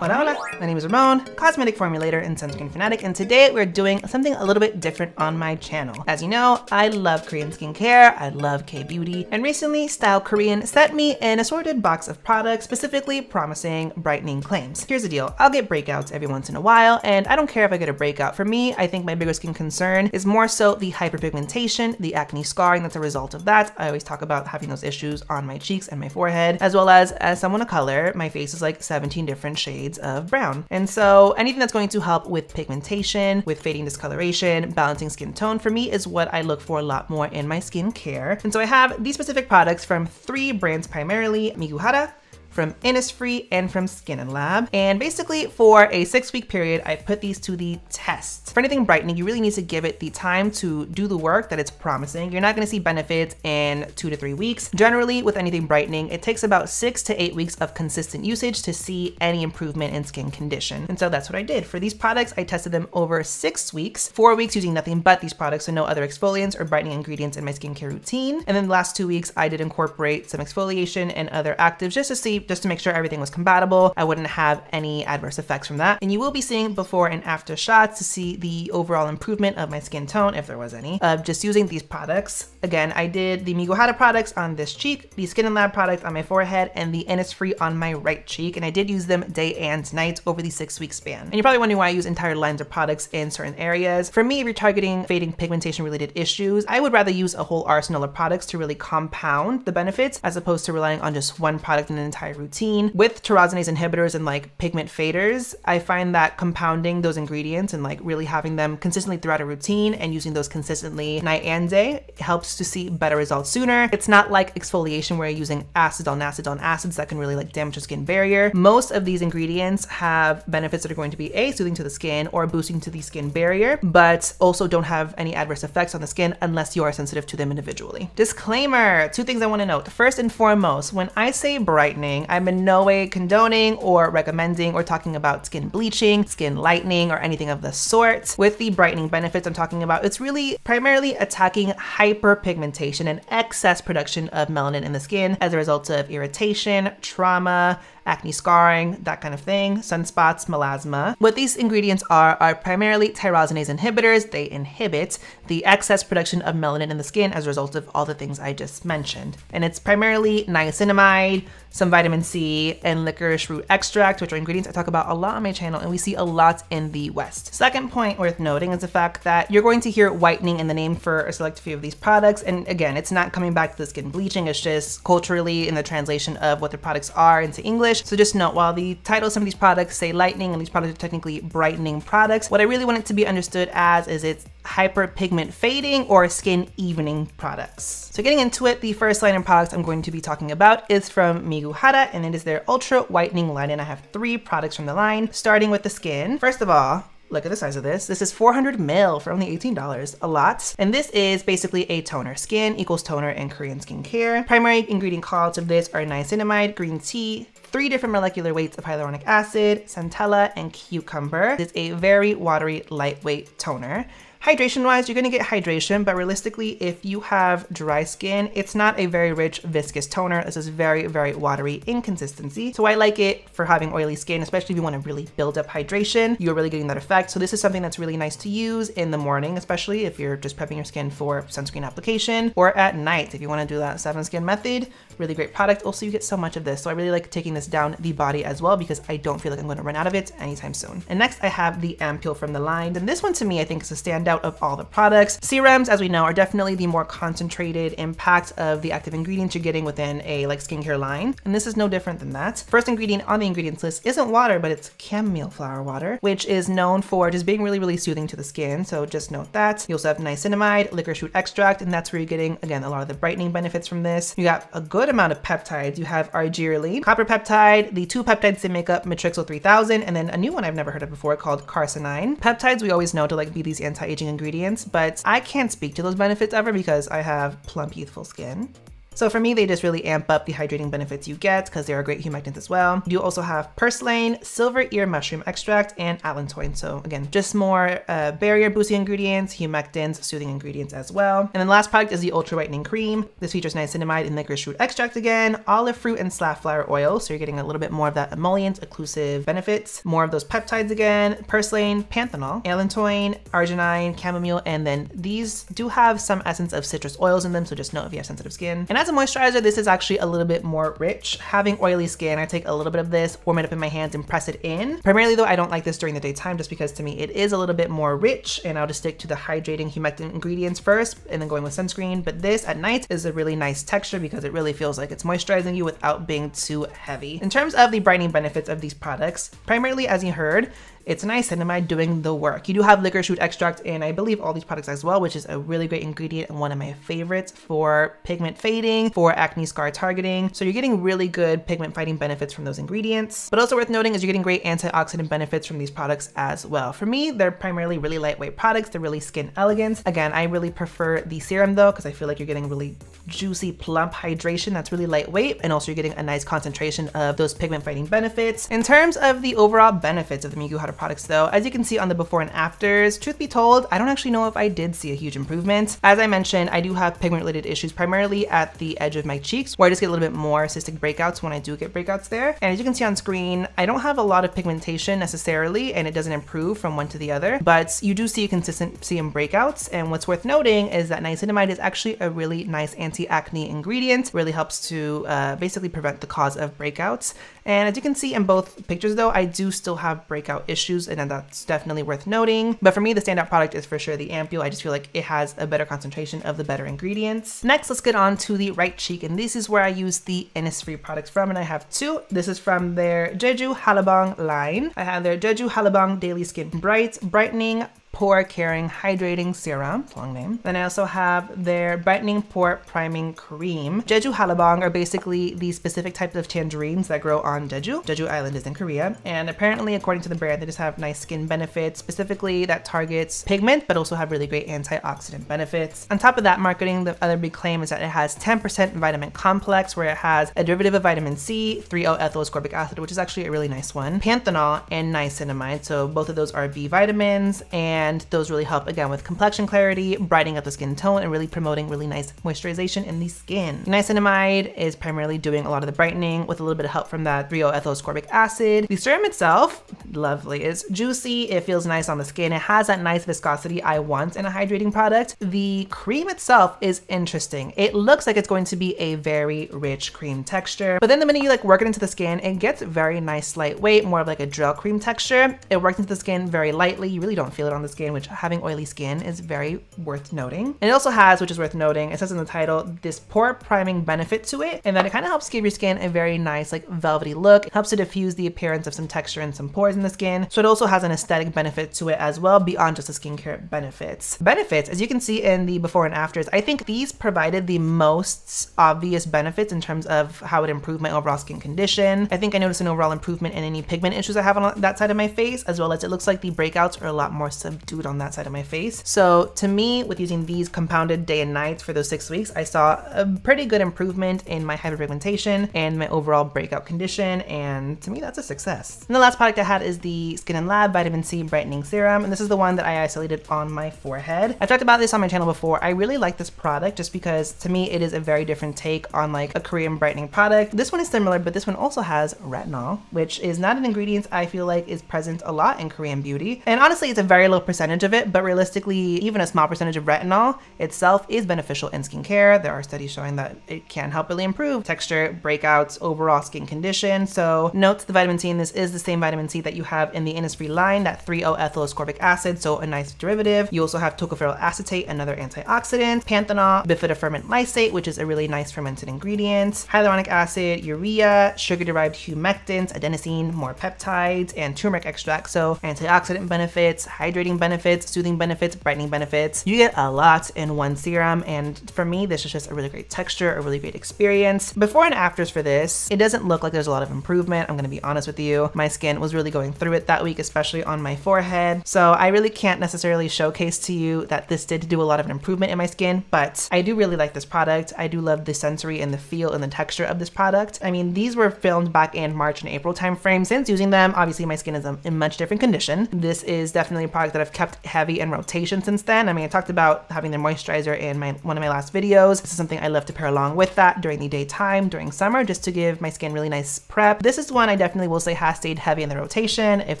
Hola, hola. My name is Ramon, cosmetic formulator and sunscreen fanatic, and today we're doing something a little bit different on my channel. As you know, I love Korean skincare, I love K-beauty, and recently StyleKorean sent me an assorted box of products specifically promising brightening claims. Here's the deal, I'll get breakouts every once in a while, and I don't care if I get a breakout. For me, I think my bigger skin concern is more so the hyperpigmentation, the acne scarring that's a result of that. I always talk about having those issues on my cheeks and my forehead, as well as someone of color, my face is like 17 different shades of brown. And so anything that's going to help with pigmentation, with fading discoloration, balancing skin tone for me is what I look for a lot more in my skincare. And so I have these specific products from 3 brands primarily: Miguhara, from Innisfree, and from Skin&Lab. And basically for a 6-week period, I put these to the test. For anything brightening, you really need to give it the time to do the work that it's promising. You're not gonna see benefits in 2 to 3 weeks. Generally, with anything brightening, it takes about 6 to 8 weeks of consistent usage to see any improvement in skin condition. And so that's what I did. For these products, I tested them over 6 weeks, 4 weeks using nothing but these products, so no other exfoliants or brightening ingredients in my skincare routine. And then the last 2 weeks, I did incorporate some exfoliation and other actives just to make sure everything was compatible. I wouldn't have any adverse effects from that. And you will be seeing before and after shots to see the overall improvement of my skin tone, if there was any, of just using these products. Again, I did the Miguhara products on this cheek, the Skin&Lab product on my forehead, and the Innisfree on my right cheek. And I did use them day and night over the 6-week span. And you're probably wondering why I use entire lines of products in certain areas. For me, if you're targeting fading pigmentation related issues, I would rather use a whole arsenal of products to really compound the benefits as opposed to relying on just one product in an entire routine. With tyrosinase inhibitors and like pigment faders, I find that compounding those ingredients and like really having them consistently throughout a routine and using those consistently night and day helps to see better results sooner. It's not like exfoliation where you're using acids on acids on acids that can really like damage your skin barrier. Most of these ingredients have benefits that are going to be A, soothing to the skin or boosting to the skin barrier, but also don't have any adverse effects on the skin unless you are sensitive to them individually. Disclaimer, 2 things I want to note. First and foremost, when I say brightening, I'm in no way condoning or recommending or talking about skin bleaching, skin lightening, or anything of the sort. With the brightening benefits I'm talking about, it's really primarily attacking hyperpigmentation and excess production of melanin in the skin as a result of irritation, trauma, acne scarring, that kind of thing, sunspots, melasma. What these ingredients are primarily tyrosinase inhibitors. They inhibit the excess production of melanin in the skin as a result of all the things I just mentioned. And it's primarily niacinamide, some vitamin C, and licorice root extract, which are ingredients I talk about a lot on my channel and we see a lot in the West. Second point worth noting is the fact that you're going to hear whitening in the name for a select few of these products. And again, it's not coming back to the skin bleaching, it's just culturally in the translation of what the products are into English. So just note, while the title of some of these products say lightening and these products are technically brightening products, what I really want it to be understood as is it's hyperpigment fading or skin evening products. So getting into it, the first line of products I'm going to be talking about is from Miguhara, and it is their Ultra-Whitening line. And I have 3 products from the line, starting with the skin. First of all, look at the size of this. This is 400 ml for only $18, a lot. And this is basically a toner. Skin equals toner in Korean skincare. Primary ingredient callouts of this are niacinamide, green tea, 3 different molecular weights of hyaluronic acid, centella, and cucumber. It's a very watery, lightweight toner. Hydration wise, you're gonna get hydration, but realistically, if you have dry skin, it's not a very rich, viscous toner. This is very, very watery in consistency. So I like it for having oily skin, especially if you wanna really build up hydration. You're really getting that effect. So this is something that's really nice to use in the morning, especially if you're just prepping your skin for sunscreen application, or at night, if you wanna do that 7 skin method. Really great product. Also, you get so much of this. So I really like taking this down the body as well because I don't feel like I'm gonna run out of it anytime soon. And next I have the Ampule from the line. And this one to me, I think is a standout of all the products. Serums, as we know, are definitely the more concentrated impact of the active ingredients you're getting within a like skincare line. And this is no different than that. First ingredient on the ingredients list isn't water, but it's chamomile flower water, which is known for just being really, really soothing to the skin. So just note that. You also have niacinamide, licorice root extract, and that's where you're getting, again, a lot of the brightening benefits from this. You got a good amount of peptides. You have arginine, copper peptide, the 2 peptides that make up Matrixyl 3000, and then a new one I've never heard of before called carcinine. Peptides we always know to like be these anti-aging ingredients, but I can't speak to those benefits ever because I have plump, youthful skin. So for me, they just really amp up the hydrating benefits you get because they are great humectants as well. You also have purslane, silver ear mushroom extract, and allantoin. So again, just more barrier boosting ingredients, humectants, soothing ingredients as well. And then the last product is the Ultra-Whitening cream. This features niacinamide and licorice root extract again, olive fruit and safflower oil. So you're getting a little bit more of that emollient, occlusive benefits, more of those peptides again, purslane, panthenol, allantoin, arginine, chamomile, and then these do have some essence of citrus oils in them. So just know if you have sensitive skin. And as a moisturizer, this is actually a little bit more rich. Having oily skin, I take a little bit of this, warm it up in my hands and press it in. Primarily though, I don't like this during the daytime just because to me it is a little bit more rich, and I'll just stick to the hydrating humectant ingredients first and then going with sunscreen. But this at night is a really nice texture because it really feels like it's moisturizing you without being too heavy. In terms of the brightening benefits of these products, primarily as you heard, it's niacinamide doing the work. You do have licorice root extract in, I believe, all these products as well, which is a really great ingredient and one of my favorites for pigment fading, for acne scar targeting. So you're getting really good pigment fighting benefits from those ingredients. But also worth noting is you're getting great antioxidant benefits from these products as well. For me, they're primarily really lightweight products. They're really skin elegant. Again, I really prefer the serum though, because I feel like you're getting really juicy, plump hydration that's really lightweight, and also you're getting a nice concentration of those pigment fighting benefits. In terms of the overall benefits of the Miguhara products though, as you can see on the before and afters, truth be told, I don't actually know if I did see a huge improvement. As I mentioned, I do have pigment related issues primarily at the edge of my cheeks, where I just get a little bit more cystic breakouts when I do get breakouts there. And as you can see on screen, I don't have a lot of pigmentation necessarily, and it doesn't improve from one to the other, but you do see a consistency in breakouts. And what's worth noting is that niacinamide is actually a really nice anti-acne ingredient, really helps to basically prevent the cause of breakouts. And as you can see in both pictures though, I do still have breakout issues, and that's definitely worth noting. But for me, the standout product is for sure the Ampule. I just feel like it has a better concentration of the better ingredients. Next, let's get on to the right cheek, and this is where I use the Innisfree products from, and I have two. This is from their Jeju Hallabong line. I have their Jeju Hallabong Daily Skin Brightening Pore Caring Hydrating Serum, it's a long name. Then I also have their Brightening Pore Priming Cream. Jeju Hallabong are basically the specific types of tangerines that grow on Jeju. Jeju Island is in Korea, and apparently according to the brand, they just have nice skin benefits, specifically that targets pigment, but also have really great antioxidant benefits. On top of that marketing, the other big claim is that it has 10% vitamin complex, where it has a derivative of vitamin C, 3-O-ethyl ascorbic acid, which is actually a really nice one, panthenol, and niacinamide. So both of those are B vitamins, and those really help again with complexion clarity, brightening up the skin tone, and really promoting really nice moisturization in the skin. Niacinamide is primarily doing a lot of the brightening with a little bit of help from that 3-O-ethyl ascorbic acid. The serum itself, lovely, is juicy. It feels nice on the skin. It has that nice viscosity I want in a hydrating product. The cream itself is interesting. It looks like it's going to be a very rich cream texture, but then the minute you like work it into the skin, it gets very nice lightweight, more of like a gel cream texture. It works into the skin very lightly. You really don't feel it on the skin, which having oily skin is very worth noting. And it also has, which is worth noting, it says in the title, this pore priming benefit to it, and that it kind of helps give your skin a very nice like velvety look. It helps to diffuse the appearance of some texture and some pores in the skin. So it also has an aesthetic benefit to it as well, beyond just the skincare benefits. Benefits, as you can see in the before and afters, I think these provided the most obvious benefits in terms of how it improved my overall skin condition. I think I noticed an overall improvement in any pigment issues I have on that side of my face, as well as it looks like the breakouts are a lot more subdued on that side of my face. So to me, with using these compounded day and night for those 6 weeks, I saw a pretty good improvement in my hyperpigmentation and my overall breakout condition, and to me that's a success. And the last product I had is the Skin&Lab Vitamin C Brightening Serum, and this is the one that I isolated on my forehead. I've talked about this on my channel before. I really like this product just because to me it is a very different take on like a Korean brightening product. This one is similar, but this one also has retinol, which is not an ingredient I feel like is present a lot in Korean beauty. And honestly, it's a very low percentage of it, but realistically, even a small percentage of retinol itself is beneficial in skincare. There are studies showing that it can help really improve texture, breakouts, overall skin condition. So note the vitamin C in this is the same vitamin C that you have in the Innisfree line, that 3-O-ethyl ascorbic acid, so a nice derivative. You also have tocopherol acetate, another antioxidant, panthenol, bifidoferment lysate, which is a really nice fermented ingredient, hyaluronic acid, urea, sugar-derived humectants, adenosine, more peptides, and turmeric extract. So antioxidant benefits, hydrating benefits, soothing benefits, brightening benefits. You get a lot in one serum, and for me, this is just a really great texture, a really great experience. Before and afters for this, it doesn't look like there's a lot of improvement. I'm gonna be honest with you. My skin was really going going through it that week, especially on my forehead. So I really can't necessarily showcase to you that this did do a lot of an improvement in my skin, but I do really like this product. I do love the sensory and the feel and the texture of this product. I mean, these were filmed back in March and April timeframe. Since using them, obviously my skin is in much different condition. This is definitely a product that I've kept heavy in rotation since then. I mean, I talked about having the moisturizer in one of my last videos. This is something I love to pair along with that during the daytime, during summer, just to give my skin really nice prep. This is one I definitely will say has stayed heavy in the rotation, if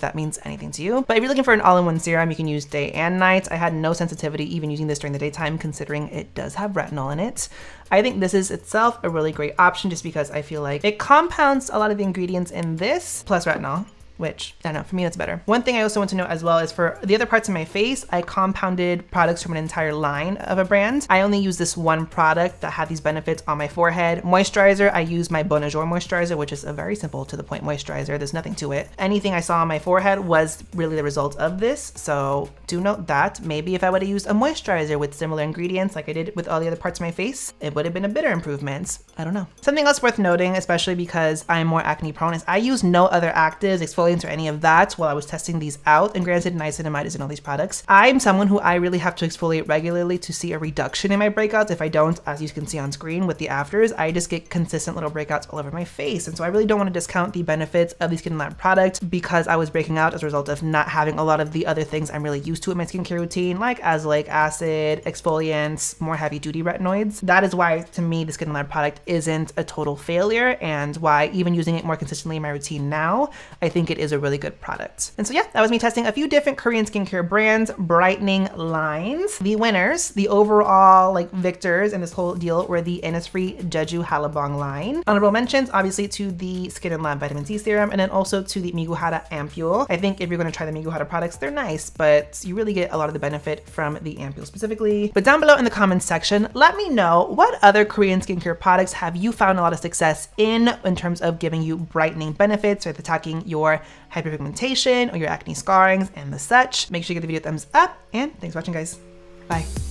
that means anything to you. But if you're looking for an all-in-one serum, you can use day and night. I had no sensitivity even using this during the daytime, considering it does have retinol in it. I think this is itself a really great option just because I feel like it compounds a lot of the ingredients in this plus retinol, which, I don't know, for me that's better. One thing I also want to note as well is for the other parts of my face, I compounded products from an entire line of a brand. I only use this one product that had these benefits on my forehead. Moisturizer, I use my Bonjour moisturizer, which is a very simple to the point moisturizer. There's nothing to it. Anything I saw on my forehead was really the result of this. So do note that maybe if I would have used a moisturizer with similar ingredients like I did with all the other parts of my face, it would have been a bitter improvement. I don't know. Something else worth noting, especially because I'm more acne prone, is I use no other actives, exfoliants, or any of that while I was testing these out. And granted, niacinamide is in all these products. I'm someone who I really have to exfoliate regularly to see a reduction in my breakouts. If I don't, as you can see on screen with the afters, I just get consistent little breakouts all over my face. And so I really don't want to discount the benefits of the Skin&Lab product because I was breaking out as a result of not having a lot of the other things I'm really used to in my skincare routine, like azelaic acid, exfoliants, more heavy duty retinoids. That is why, to me, the Skin&Lab product isn't a total failure, and why even using it more consistently in my routine now, I think it is a really good product. And so yeah, that was me testing a few different Korean skincare brands, brightening lines. The winners, the overall like victors in this whole deal, were the Innisfree Jeju Hallabong line. Honorable mentions, obviously, to the Skin&Lab Vitamin C serum, and then also to the Miguhara ampule. I think if you're going to try the Miguhara products, they're nice, but you really get a lot of the benefit from the ampule specifically. But down below in the comments section, let me know what other Korean skincare products have you found a lot of success in terms of giving you brightening benefits or attacking your hyperpigmentation or your acne scarrings and the such. Make sure you give the video a thumbs up, and thanks for watching, guys. Bye.